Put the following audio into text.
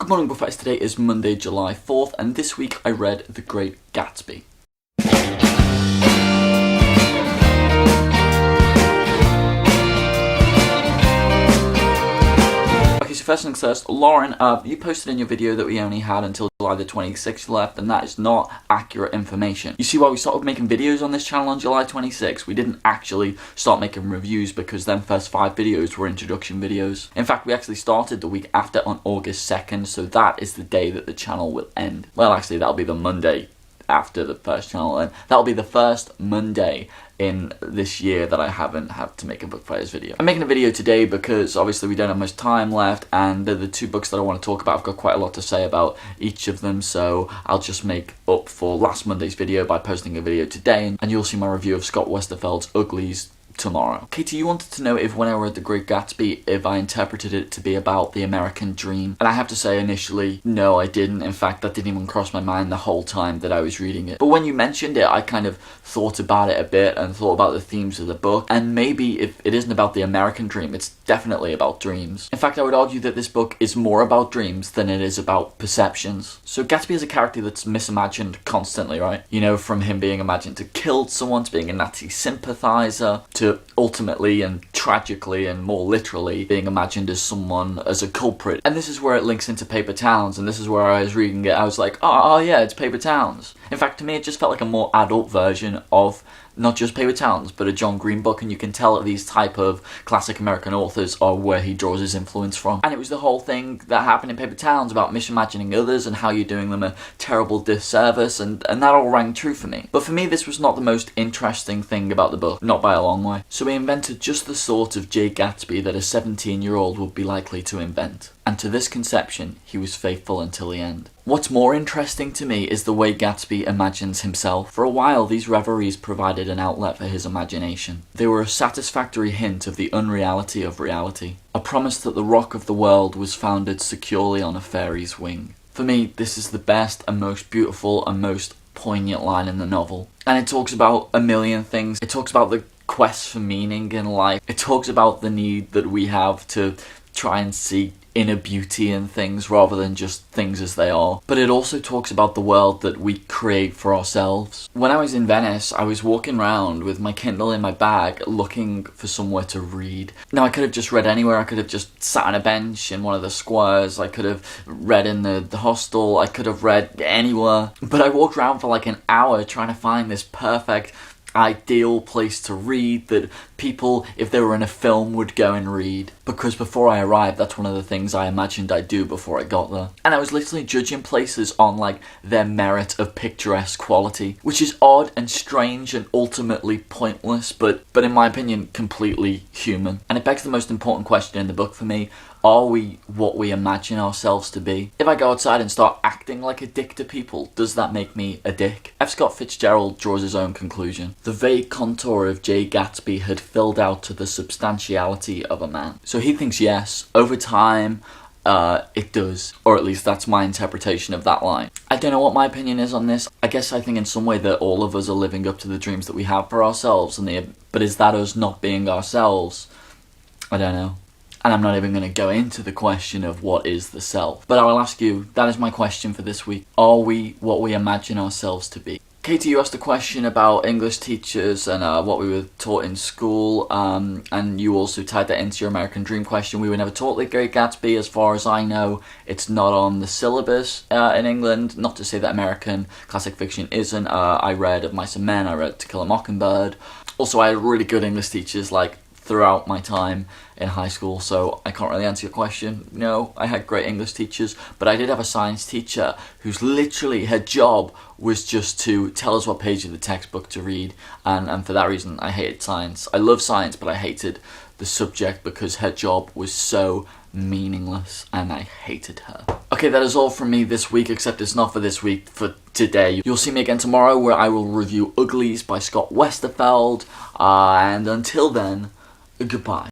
Good morning, Buffets. Today is Monday, July 4th, and this week I read The Great Gatsby. Okay, so first things first, Lauren, you posted in your video that we only had until July the 26th left, and that is not accurate information. You see why we started making videos on this channel on July 26th? We didn't actually start making reviews because them first 5 videos were introduction videos. In fact, we actually started the week after on August 2nd, so that is the day that the channel will end. Well, actually, that'll be the Monday after the first channel, and that'll be the first Monday in this year that I haven't had to make a book fires video. I'm making a video today because obviously we don't have much time left, and the 2 books that I want to talk about, I've got quite a lot to say about each of them, so I'll just make up for last Monday's video by posting a video today, and you'll see my review of Scott Westerfeld's Uglies tomorrow. Katie, you wanted to know if when I read The Great Gatsby, if I interpreted it to be about the American dream. And I have to say initially, no, I didn't. In fact, that didn't even cross my mind the whole time that I was reading it. But when you mentioned it, I kind of thought about it a bit and thought about the themes of the book. And maybe if it isn't about the American dream, it's definitely about dreams. In fact, I would argue that this book is more about dreams than it is about perceptions. So Gatsby is a character that's misimagined constantly, right? You know, from him being imagined to kill someone, to being a Nazi sympathizer, to ultimately and tragically and more literally being imagined as someone, as a culprit. And this is where it links into Paper Towns, and this is where I was reading it, I was like, oh yeah, it's Paper Towns. In fact, to me, it just felt like a more adult version of not just Paper Towns, but a John Green book, and you can tell that these type of classic American authors are where he draws his influence from. And it was the whole thing that happened in Paper Towns about misimagining others and how you're doing them a terrible disservice, and that all rang true for me. But for me, this was not the most interesting thing about the book, not by a long way. So he invented just the sort of J. Gatsby that a 17-year-old would be likely to invent. And to this conception, he was faithful until the end. What's more interesting to me is the way Gatsby imagines himself. For a while, these reveries provided an outlet for his imagination. They were a satisfactory hint of the unreality of reality, a promise that the rock of the world was founded securely on a fairy's wing. For me, this is the best and most beautiful and most poignant line in the novel. And it talks about a million things. It talks about the quest for meaning in life. It talks about the need that we have to try and see inner beauty in things rather than just things as they are. But it also talks about the world that we create for ourselves. When I was in Venice, I was walking around with my Kindle in my bag looking for somewhere to read. Now, I could have just read anywhere. I could have just sat on a bench in one of the squares. I could have read in the hostel. I could have read anywhere. But I walked around for like an hour trying to find this perfect ideal place to read that people, if they were in a film, would go and read. Because before I arrived, that's one of the things I imagined I'd do before I got there. And I was literally judging places on like their merit of picturesque quality, which is odd and strange and ultimately pointless, but in my opinion, completely human. And it begs the most important question in the book for me: are we what we imagine ourselves to be? If I go outside and start acting like a dick to people, does that make me a dick? F. Scott Fitzgerald draws his own conclusion. The vague contour of J. Gatsby had filled out to the substantiality of a man. So he thinks yes, over time, it does. Or at least that's my interpretation of that line. I don't know what my opinion is on this. I guess I think in some way that all of us are living up to the dreams that we have for ourselves, but is that us not being ourselves? I don't know. And I'm not even going to go into the question of what is the self. But I will ask you, that is my question for this week. Are we what we imagine ourselves to be? Katie, you asked a question about English teachers and what we were taught in school, and you also tied that into your American Dream question. We were never taught The Great Gatsby. As far as I know, it's not on the syllabus in England. Not to say that American classic fiction isn't. I read Of Mice and Men, I read To Kill a Mockingbird. Also, I had really good English teachers throughout my time in high school, so I can't really answer your question. No, I had great English teachers, but I did have a science teacher whose literally her job was just to tell us what page of the textbook to read, and for that reason I hated science. I love science, but I hated the subject because her job was so meaningless and I hated her. Okay, that is all from me this week, except it's not for this week, for today. You'll see me again tomorrow where I will review Uglies by Scott Westerfeld, and until then, goodbye.